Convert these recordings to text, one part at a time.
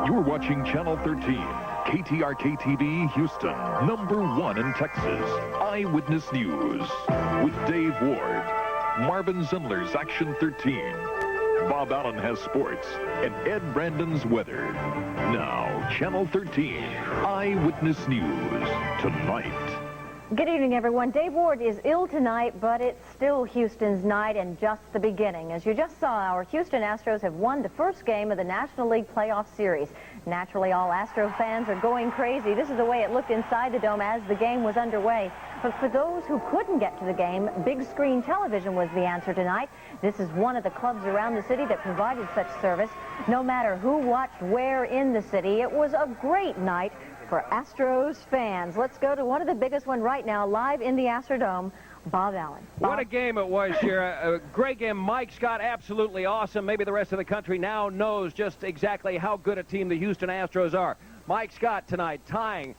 You're watching Channel 13, KTRK-TV Houston, #1 in Texas. Eyewitness News with Dave Ward. Marvin Zindler's Action 13. Bob Allen has sports, and Ed Brandon's weather. Now, Channel 13, Eyewitness News, tonight. Good evening, everyone. Dave Ward is ill tonight, but it's still Houston's night and just the beginning. As you just saw, our Houston Astros have won the first game of the National League Playoff Series. Naturally, all Astro fans are going crazy. This is the way it looked inside the dome as the game was underway. But for those who couldn't get to the game, big screen television was the answer tonight. This is one of the clubs around the city that provided such service. No matter who watched where in the city, it was a great night for Astros fans. Let's go to one of the biggest one right now, live in the Astrodome, Bob Allen. Bob? What a game it was, Shira. A great game. Mike Scott, absolutely awesome. Maybe the rest of the country now knows just exactly how good a team the Houston Astros are. Mike Scott tonight tying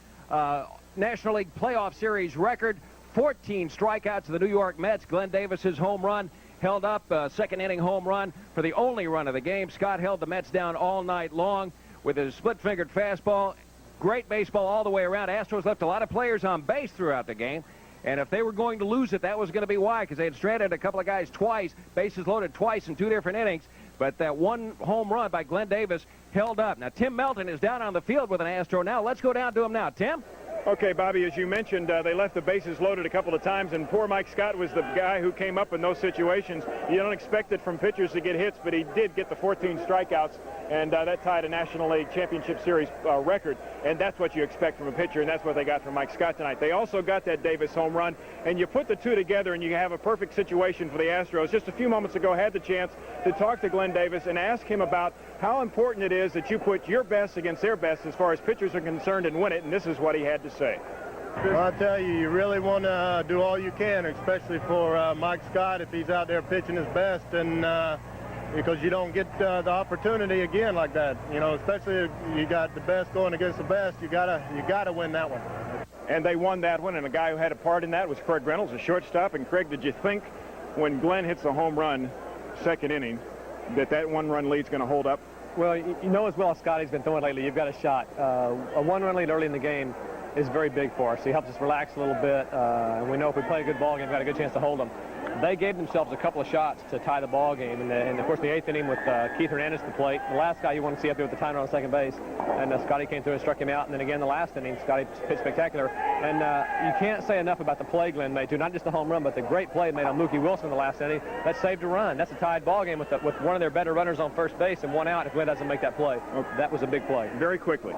National League Playoff Series record, 14 strikeouts to the New York Mets. Glenn Davis's home run held up, second inning home run for the only run of the game. Scott held the Mets down all night long with his split-fingered fastball. Great baseball all the way around. Astros left a lot of players on base throughout the game. And if they were going to lose it, that was going to be why, because they had stranded a couple of guys twice, bases loaded twice in 2 different innings. But that one home run by Glenn Davis held up. Now, Tim Melton is down on the field with an Astro now. Let's go down to him now. Tim? Okay, Bobby, as you mentioned, they left the bases loaded a couple of times, and poor Mike Scott was the guy who came up in those situations. You don't expect it from pitchers to get hits, but he did get the 14 strikeouts, and that tied a National League Championship Series record, and that's what you expect from a pitcher, and that's what they got from Mike Scott tonight. They also got that Davis home run, and you put the two together, and you have a perfect situation for the Astros. Just a few moments ago, I had the chance to talk to Glenn Davis and ask him about how important it is that you put your best against their best as far as pitchers are concerned and win it, and this is what he had to say. Well, I tell you, you really want to do all you can, especially for Mike Scott if he's out there pitching his best, and because you don't get the opportunity again like that. You know, especially if you got the best going against the best, you gotta win that one. And they won that one, and a guy who had a part in that was Craig Reynolds, a shortstop. And Craig, did you think when Glenn hits a home run, second inning, that one-run lead's going to hold up? Well, you know as well as Scotty's been throwing lately, you've got a shot. A one-run lead early in the game is very big for us. He helps us relax a little bit, and we know if we play a good ball game, we've got a good chance to hold them. They gave themselves a couple of shots to tie the ball game, and of course the 8th inning with Keith Hernandez at the plate. The last guy you want to see up there with the timer on second base, and Scotty came through and struck him out, and then again the last inning, Scotty pitched spectacular. And you can't say enough about the play Glenn made, too. Not just the home run, but the great play made on Mookie Wilson in the last inning. That saved a run. That's a tied ball game with one of their better runners on first base and one out if Glenn doesn't make that play. Okay. That was a big play. Very quickly.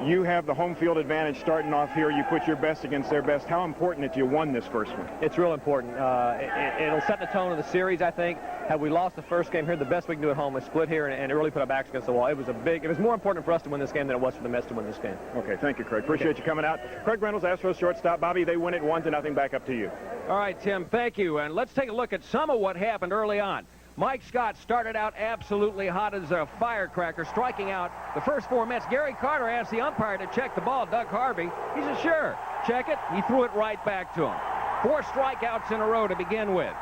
You have the home field advantage starting off here. You put your best against their best. How important that you won this first one? It's real important. It'll set the tone of the series, I think. Had we lost the first game here, the best we can do at home is split here and it really put our backs against the wall. It was more important for us to win this game than it was for the Mets to win this game. Okay, thank you, Craig. Appreciate you coming out. Craig Reynolds, Astros shortstop. Bobby, they win it 1-0. Back up to you. All right, Tim, thank you. And let's take a look at some of what happened early on. Mike Scott started out absolutely hot as a firecracker, striking out the first 4 Mets. Gary Carter asked the umpire to check the ball. Doug Harvey, he said, sure, check it. He threw it right back to him. 4 strikeouts in a row to begin with.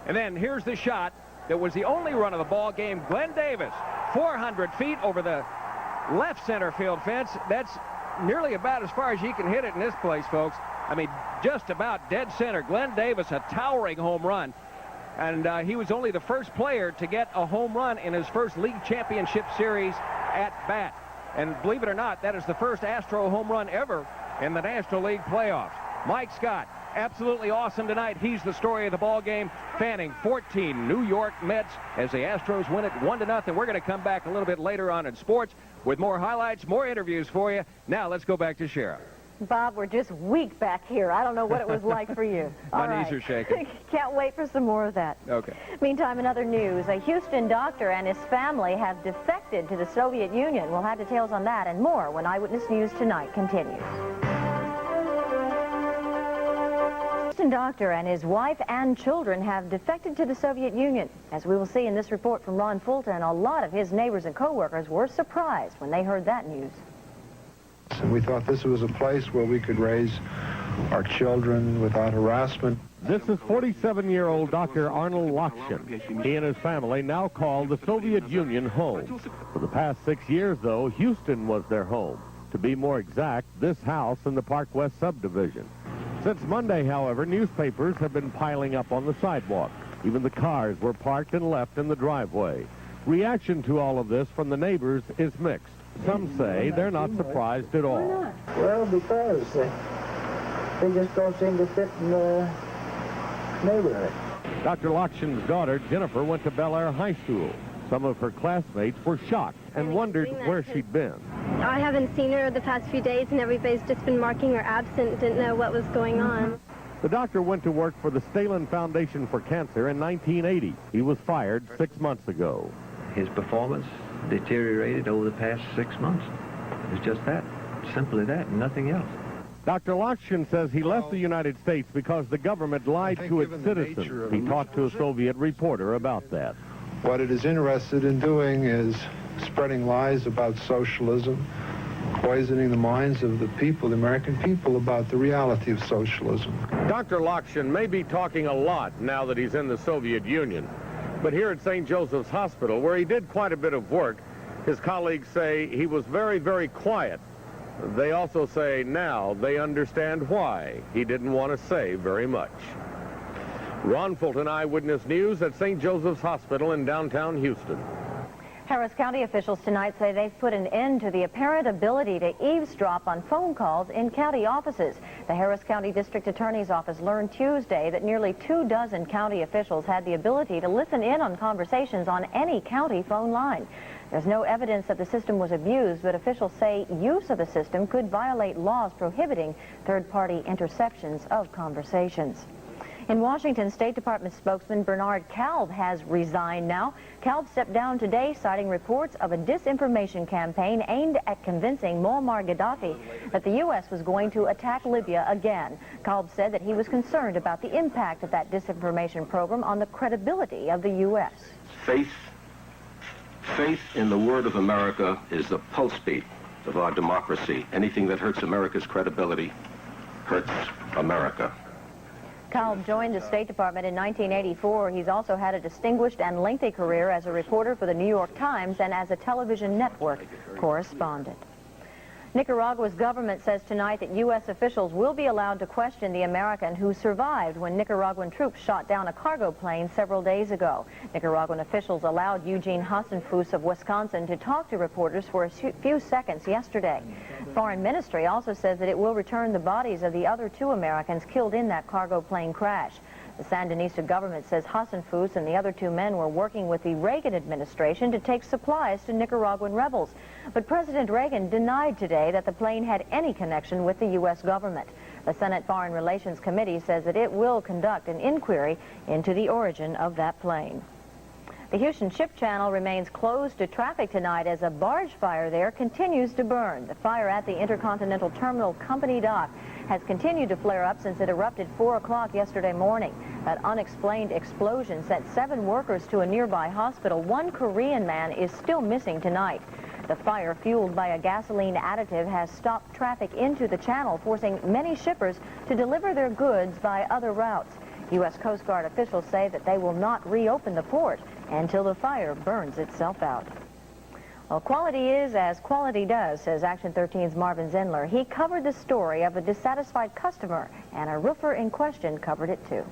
And then here's the shot that was the only run of the ball game. Glenn Davis, 400 feet over the left center field fence. That's nearly about as far as you can hit it in this place, folks. I mean, just about dead center. Glenn Davis, a towering home run. And he was only the first player to get a home run in his first league championship series at bat. And believe it or not, that is the first Astro home run ever in the National League playoffs. Mike Scott, absolutely awesome tonight. He's the story of the ball game, fanning 14 New York Mets as the Astros win it 1-0. We're going to come back a little bit later on in sports with more highlights, more interviews for you. Now let's go back to Sheriff. Bob, we're just weak back here. I don't know what it was like for you. My knees are shaking. Can't wait for some more of that. Okay. Meantime, in other news, a Houston doctor and his family have defected to the Soviet Union. We'll have details on that and more when Eyewitness News Tonight continues. Houston doctor and his wife and children have defected to the Soviet Union. As we will see in this report from Ron Fulton, a lot of his neighbors and co-workers were surprised when they heard that news. We thought this was a place where we could raise our children without harassment. This is 47-year-old Dr. Arnold Lokshin. He and his family now call the Soviet Union home. For the past 6 years, though, Houston was their home. To be more exact, this house in the PARKWEST subdivision. Since Monday, however, newspapers have been piling up on the sidewalk. Even the cars were parked and left in the driveway. Reaction to all of this from the neighbors is mixed. Some say they're not surprised at all. Well, because they just don't seem to fit in the neighborhood. Dr. Lokshin's daughter, Jennifer, went to Bel Air High School. Some of her classmates were shocked and wondered where she'd been. I haven't seen her the past few days, and everybody's just been marking her absent, didn't know what was going on. The doctor went to work for the Stalin Foundation for Cancer in 1980. He was fired 6 months ago. His performance deteriorated over the past 6 months. It's just that, simply that, and nothing else. Dr. Lokshin says he left the United States because the government lied to its citizens. He talked to a Soviet reporter about that. What it is interested in doing is spreading lies about socialism, poisoning the minds of the people, the American people, about the reality of socialism. Dr. Lokshin may be talking a lot now that he's in the Soviet Union. But here at St. Joseph's Hospital, where he did quite a bit of work, his colleagues say he was very, very quiet. They also say now they understand why he didn't want to say very much. Ron Fulton, Eyewitness News at St. Joseph's Hospital in downtown Houston. Harris County officials tonight say they've put an end to the apparent ability to eavesdrop on phone calls in county offices. The Harris County District Attorney's Office learned Tuesday that nearly 24 county officials had the ability to listen in on conversations on any county phone line. There's no evidence that the system was abused, but officials say use of the system could violate laws prohibiting third-party interceptions of conversations. In Washington, State Department spokesman Bernard Kalb has resigned now. Kalb stepped down today, citing reports of a disinformation campaign aimed at convincing Muammar Gaddafi that the U.S. was going to attack Libya again. Kalb said that he was concerned about the impact of that disinformation program on the credibility of the U.S. Faith in the word of America is the pulse beat of our democracy. Anything that hurts America's credibility hurts America. Kalb joined the State Department in 1984. He's also had a distinguished and lengthy career as a reporter for the New York Times and as a television network correspondent. Nicaragua's government says tonight that U.S. officials will be allowed to question the American who survived when Nicaraguan troops shot down a cargo plane several days ago. Nicaraguan officials allowed Eugene Hassenfuss of Wisconsin to talk to reporters for a few seconds yesterday. Foreign Ministry also says that it will return the bodies of the other 2 Americans killed in that cargo plane crash. The Sandinista government says Hassenfuss and the other 2 men were working with the Reagan administration to take supplies to Nicaraguan rebels. But President Reagan denied today that the plane had any connection with the U.S. government. The Senate Foreign Relations Committee says that it will conduct an inquiry into the origin of that plane. The Houston Ship Channel remains closed to traffic tonight as a barge fire there continues to burn. The fire at the Intercontinental Terminal Company dock has continued to flare up since it erupted 4 o'clock yesterday morning. That unexplained explosion sent 7 workers to a nearby hospital. 1 Korean man is still missing tonight. The fire, fueled by a gasoline additive, has stopped traffic into the channel, forcing many shippers to deliver their goods by other routes. U.S. Coast Guard officials say that they will not reopen the port until the fire burns itself out. Well, quality is as quality does, says Action 13's Marvin Zindler. He covered the story of a dissatisfied customer, and a roofer in question covered it too.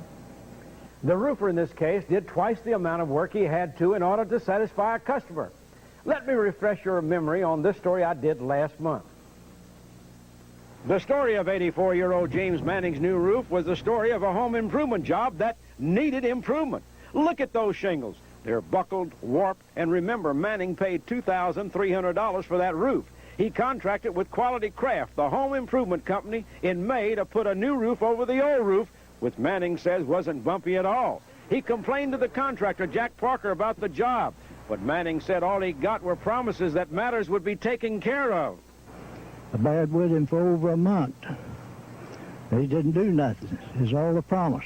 The roofer in this case did twice the amount of work he had to in order to satisfy a customer. Let me refresh your memory on this story I did last month. The story of 84-year-old James Manning's new roof was the story of a home improvement job that needed improvement. Look at those shingles. They're buckled, warped, and remember, Manning paid $2,300 for that roof. He contracted with Quality Craft, the home improvement company, in May to put a new roof over the old roof, which Manning says wasn't bumpy at all. He complained to the contractor, Jack Parker, about the job, but Manning said all he got were promises that matters would be taken care of. I've been with him for over a month. He didn't do nothing. It's all a promise.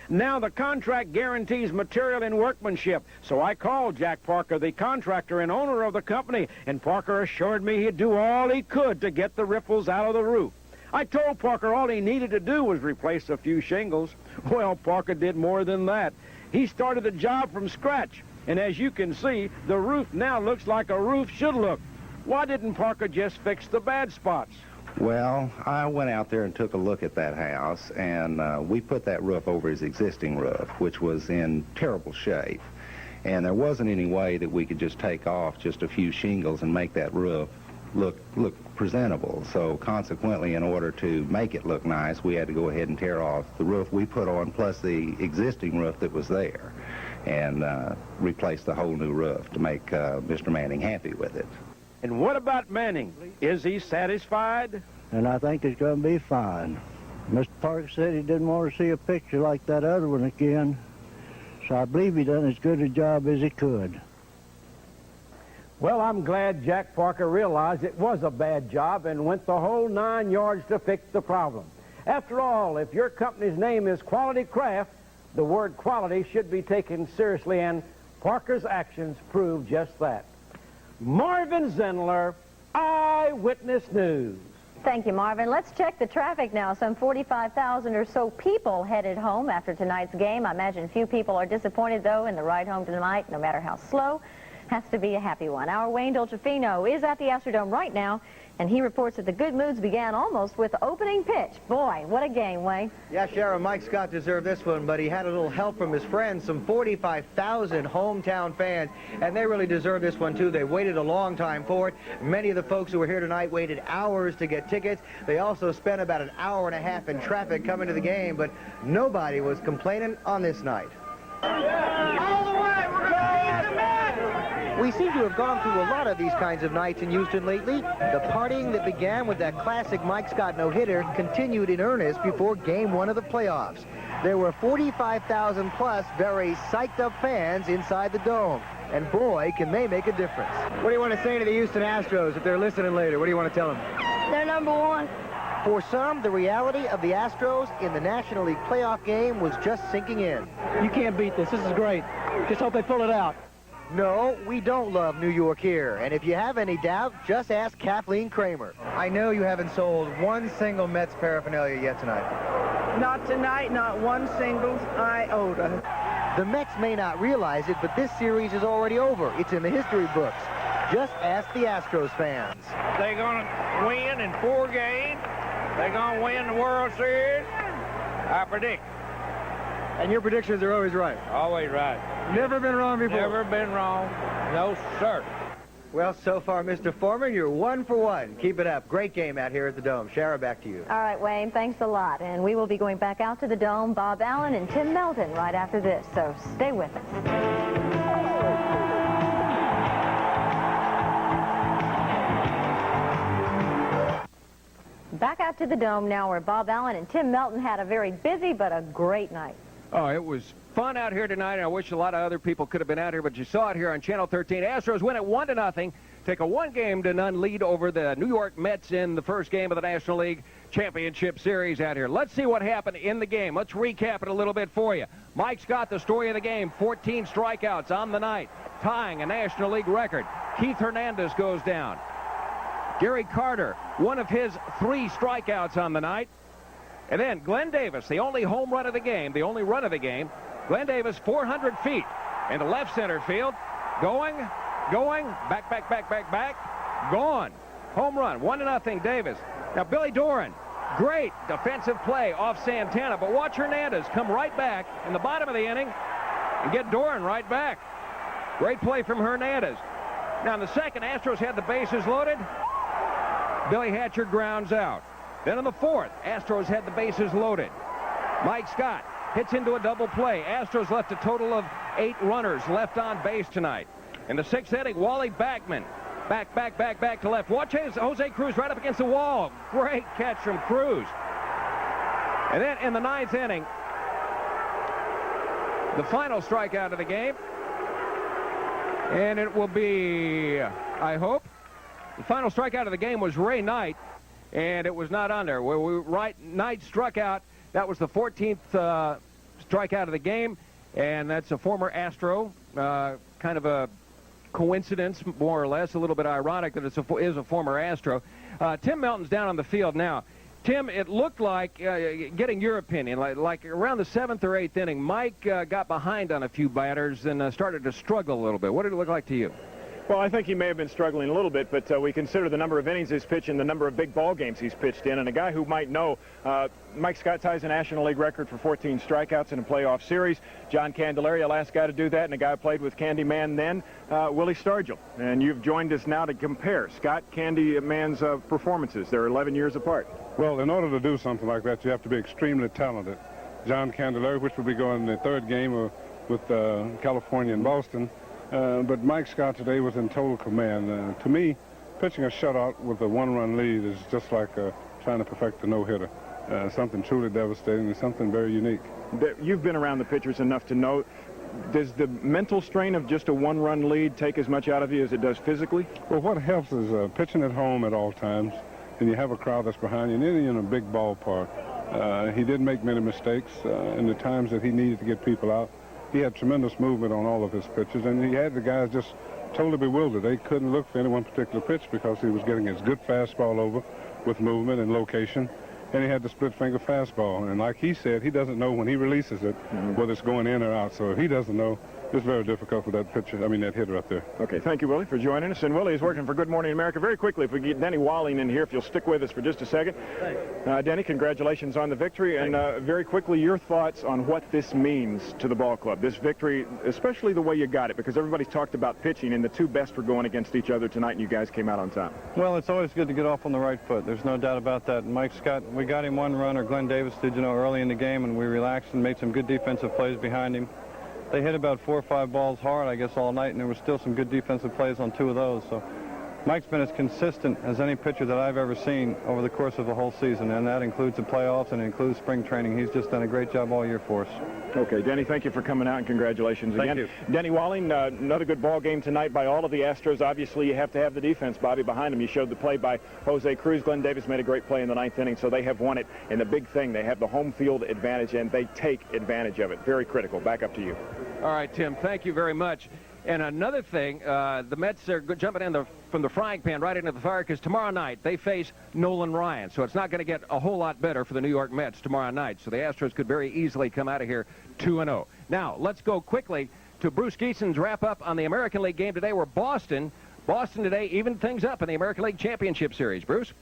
Now the contract guarantees material and workmanship, so I called Jack Parker, the contractor and owner of the company, and Parker assured me he'd do all he could to get the ripples out of the roof. I told Parker all he needed to do was replace a few shingles. Well, Parker did more than that. He started the job from scratch, and as you can see, the roof now looks like a roof should look. Why didn't Parker just fix the bad spots? Well, I went out there and took a look at that house, and we put that roof over his existing roof, which was in terrible shape. And there wasn't any way that we could just take off just a few shingles and make that roof look presentable. So consequently, in order to make it look nice, we had to go ahead and tear off the roof we put on plus the existing roof that was there and replace the whole new roof to make Mr. Manning happy with it. And what about Manning? Is he satisfied? And I think it's going to be fine. Mr. Parker said he didn't want to see a picture like that other one again, so I believe he done as good a job as he could. Well, I'm glad Jack Parker realized it was a bad job and went the whole 9 yards to fix the problem. After all, if your company's name is Quality Craft, the word quality should be taken seriously, and Parker's actions prove just that. Marvin Zindler, Eyewitness News. Thank you, Marvin. Let's check the traffic now. Some 45,000 or so people headed home after tonight's game. I imagine few people are disappointed, though, in the ride home tonight, no matter how slow. Has to be a happy one. Our Wayne Dolcefino is at the Astrodome right now, and he reports that the good moods began almost with the opening pitch. Boy, what a game, Wayne. Yeah, Sharon, Mike Scott deserved this one, but he had a little help from his friends, some 45,000 hometown fans, and they really deserve this one, too. They waited a long time for it. Many of the folks who were here tonight waited hours to get tickets. They also spent about an hour and a half in traffic coming to the game, but nobody was complaining on this night. All the way, we're going to the match! We seem to have gone through a lot of these kinds of nights in Houston lately. The partying that began with that classic Mike Scott no-hitter continued in earnest before Game 1 of the playoffs. There were 45,000 plus very psyched-up fans inside the Dome. And boy, can they make a difference. What do you want to say to the Houston Astros if they're listening later? What do you want to tell them? They're number one. For some, the reality of the Astros in the National League playoff game was just sinking in. You can't beat this. This is great. Just hope they pull it out. No, we don't love New York here. And if you have any doubt, just ask Kathleen Kramer. I know you haven't sold one single Mets paraphernalia yet tonight. Not tonight, not one single iota. The Mets may not realize it, but this series is already over. It's in the history books. Just ask the Astros fans. They're going to win in 4 games. They're going to win the World Series. I predict. And your predictions are always right? Always right. Never been wrong before? Never been wrong. No, sir. Well, so far, Mr. Foreman, you're 1 for 1. Keep it up. Great game out here at the Dome. Shara, back to you. All right, Wayne, thanks a lot. And we will be going back out to the Dome, Bob Allen and Tim Melton right after this. So stay with us. Back out to the Dome now, where Bob Allen and Tim Melton had a very busy but a great night. Oh, it was fun out here tonight, and I wish a lot of other people could have been out here, but you saw it here on Channel 13. Astros win it 1-0, take a 1-game-to-none lead over the New York Mets in the first game of the National League Championship Series out here. Let's see what happened in the game. Let's recap it a little bit for you. Mike Scott, the story of the game, 14 strikeouts on the night, tying a National League record. Keith Hernandez goes down. Gary Carter, one of his 3 strikeouts on the night. And then Glenn Davis, the only home run of the game, the only run of the game. Glenn Davis, 400 feet into left center field. Going, back, gone. Home run, 1-0 Davis. Now Billy Doran, great defensive play off Santana, but watch Hernandez come right back in the bottom of the inning and get Doran right back. Great play from Hernandez. Now in the second, Astros had the bases loaded. Billy Hatcher grounds out. Then in the fourth, Astros had the bases loaded. Mike Scott hits into a double play. Astros left a total of 8 runners left on base tonight. In the 6th inning, Wally Backman. Back to left. Watch Jose Cruz right up against the wall. Great catch from Cruz. And then in the 9th inning, the final strikeout of the game. And it will be, I hope, the final strikeout of the game was Ray Knight. And it was not on there. Knight struck out. That was the 14th strikeout of the game, and that's a former Astro. Kind of a coincidence, more or less, a little bit ironic that it is a former Astro. Tim Melton's down on the field now. Tim, it looked like, getting your opinion, like around the 7th or 8th inning, Mike got behind on a few batters and started to struggle a little bit. What did it look like to you? Well, I think he may have been struggling a little bit, but we consider the number of innings he's pitched and the number of big ball games he's pitched in. And a guy who might know, Mike Scott ties a National League record for 14 strikeouts in a playoff series. John Candelaria, last guy to do that, and a guy who played with Candyman then, Willie Stargell. And you've joined us now to compare Scott Candyman's performances. They're 11 years apart. Well, in order to do something like that, you have to be extremely talented. John Candelaria, which will be going in the 3rd game with California and Boston, but Mike Scott today was in total command. To me, pitching a shutout with a 1-run lead is just like trying to perfect a no-hitter. Something truly devastating and something very unique. You've been around the pitchers enough to know, does the mental strain of just a 1-run lead take as much out of you as it does physically? Well, what helps is pitching at home at all times, and you have a crowd that's behind you, and then you're in a big ballpark. He didn't make many mistakes in the times that he needed to get people out. He had tremendous movement on all of his pitches, and he had the guys just totally bewildered. They couldn't look for any one particular pitch because he was getting his good fastball over with movement and location, and he had the split-finger fastball. And like he said, he doesn't know when he releases it whether it's going in or out. So if he doesn't know, it's very difficult for that pitcher, that hitter up there. Okay, thank you, Willie, for joining us. And Willie is working for Good Morning America. Very quickly, if we get Denny Walling in here, if you'll stick with us for just a second. Denny, congratulations on the victory. And very quickly, your thoughts on what this means to the ball club. This victory, especially the way you got it, because everybody's talked about pitching, and the two best were going against each other tonight, and you guys came out on top. Well, it's always good to get off on the right foot. There's no doubt about that. Mike Scott, we got him 1 run, or Glenn Davis did, early in the game, and we relaxed and made some good defensive plays behind him. They hit about 4 or 5 balls hard, I guess, all night, and there were still some good defensive plays on 2 of those. So Mike's been as consistent as any pitcher that I've ever seen over the course of the whole season, and that includes the playoffs and it includes spring training. He's just done a great job all year for us. Okay, Denny, thank you for coming out, and congratulations again. Thank you. Denny Walling, another good ball game tonight by all of the Astros. Obviously, you have to have the defense, Bobby, behind them. You showed the play by Jose Cruz. Glenn Davis made a great play in the 9th inning, so they have won it. And the big thing, they have the home field advantage, and they take advantage of it. Very critical. Back up to you. All right, Tim, thank you very much. And another thing, the Mets are jumping in from the frying pan right into the fire, because tomorrow night they face Nolan Ryan. So it's not going to get a whole lot better for the New York Mets tomorrow night. So the Astros could very easily come out of here 2-0. Now, let's go quickly to Bruce Geeson's wrap-up on the American League game today, where Boston today evened things up in the American League Championship Series. Bruce?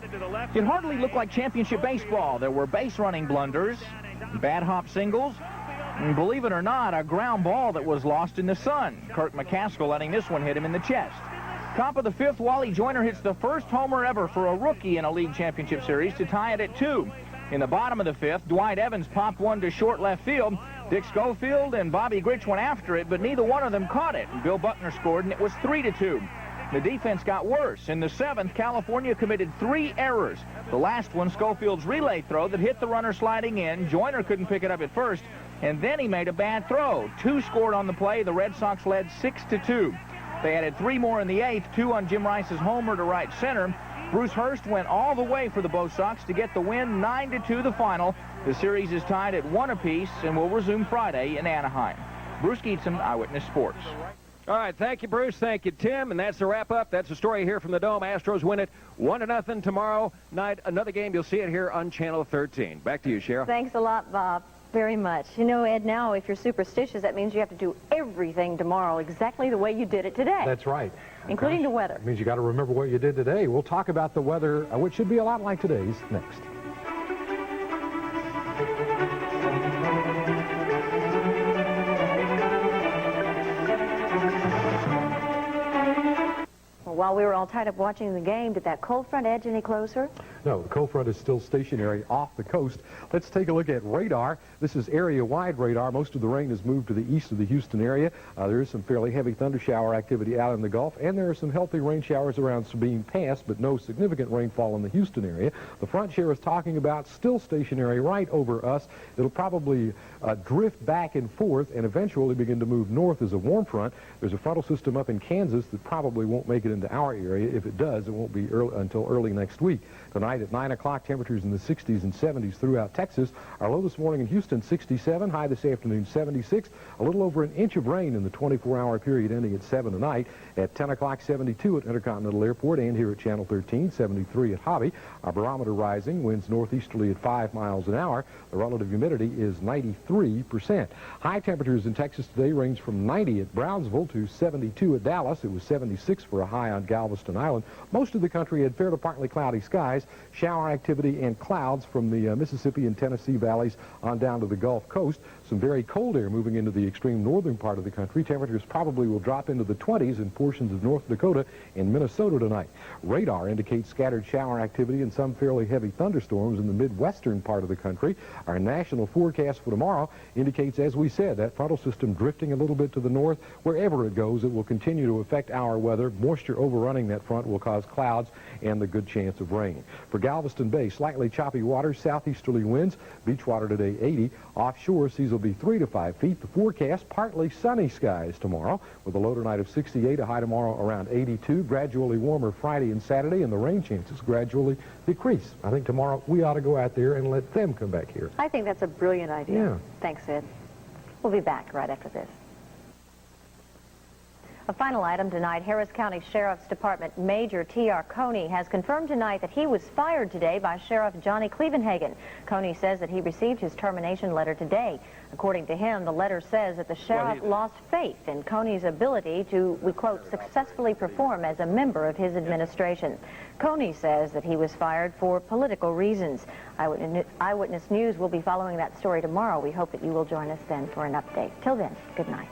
It hardly looked like championship baseball. There were base-running blunders, bad hop singles, and believe it or not, a ground ball that was lost in the sun. Kirk McCaskill letting this one hit him in the chest. Top of the 5th, Wally Joyner hits the first homer ever for a rookie in a league championship series to tie it at 2. In the bottom of the 5th, Dwight Evans popped one to short left field. Dick Schofield and Bobby Grich went after it, but neither one of them caught it. Bill Buckner scored, and it was 3-2. The defense got worse. In the 7th, California committed 3 errors. The last one, Schofield's relay throw that hit the runner sliding in. Joyner couldn't pick it up at first, and then he made a bad throw. 2 scored on the play. The Red Sox led 6-2. They added 3 more in the 8th, 2 on Jim Rice's homer to right center. Bruce Hurst went all the way for the Bo Sox to get the win, 9-2 the final. The series is tied at 1 apiece and will resume Friday in Anaheim. Bruce Geeson, Eyewitness Sports. All right, thank you, Bruce. Thank you, Tim. And that's the wrap-up. That's the story here from the Dome. Astros win it 1-0 tomorrow night. Another game, you'll see it here on Channel 13. Back to you, Cheryl. Thanks a lot, Bob. Very much. You know, Ed, now if you're superstitious, that means you have to do everything tomorrow exactly the way you did it today. That's right. Including the weather. It means you got to remember what you did today. We'll talk about the weather, which should be a lot like today's, next. While we were all tied up watching the game, did that cold front edge any closer? No, the cold front is still stationary off the coast. Let's take a look at radar. This is area-wide radar. Most of the rain has moved to the east of the Houston area. There is some fairly heavy thunder shower activity out in the Gulf, and there are some healthy rain showers around Sabine Pass, but no significant rainfall in the Houston area. The front Cher is talking about still stationary right over us. It'll probably drift back and forth and eventually begin to move north as a warm front. There's a frontal system up in Kansas that probably won't make it into our area. If it does, it won't be until early next week. Tonight, Tonight at 9 o'clock, temperatures in the 60s and 70s throughout Texas. Our low this morning in Houston, 67. High this afternoon, 76. A little over an inch of rain in the 24-hour period ending at 7 tonight. At 10 o'clock, 72 at Intercontinental Airport and here at Channel 13, 73 at Hobby. Our barometer rising, winds northeasterly at 5 miles an hour. The relative humidity is 93%. High temperatures in Texas today range from 90 at Brownsville to 72 at Dallas. It was 76 for a high on Galveston Island. Most of the country had fair to partly cloudy skies, shower activity and clouds from the Mississippi and Tennessee valleys on down to the Gulf Coast. Some very cold air moving into the extreme northern part of the country. Temperatures probably will drop into the 20s in portions of North Dakota and Minnesota tonight. Radar indicates scattered shower activity and some fairly heavy thunderstorms in the midwestern part of the country. Our national forecast for tomorrow indicates, as we said, that frontal system drifting a little bit to the north. Wherever it goes, it will continue to affect our weather. Moisture overrunning that front will cause clouds and the good chance of rain. For Galveston Bay, slightly choppy waters, southeasterly winds. Beach water today 80. Offshore, seas will be 3 to 5 feet. The forecast, partly sunny skies tomorrow with a low tonight of 68, a high tomorrow around 82. Gradually warmer Friday and Saturday, and the rain chances gradually decrease. I think tomorrow we ought to go out there and let them come back here. I think that's a brilliant idea. Yeah. Thanks, Ed. We'll be back right after this. A final item tonight, Harris County Sheriff's Department Major T.R. Coney has confirmed tonight that he was fired today by Sheriff Johnny Clevenhagen. Coney says that he received his termination letter today. According to him, the letter says that the sheriff lost faith in Coney's ability to, we quote, successfully perform as a member of his administration. Coney says that he was fired for political reasons. Eyewitness News will be following that story tomorrow. We hope that you will join us then for an update. Till then, good night.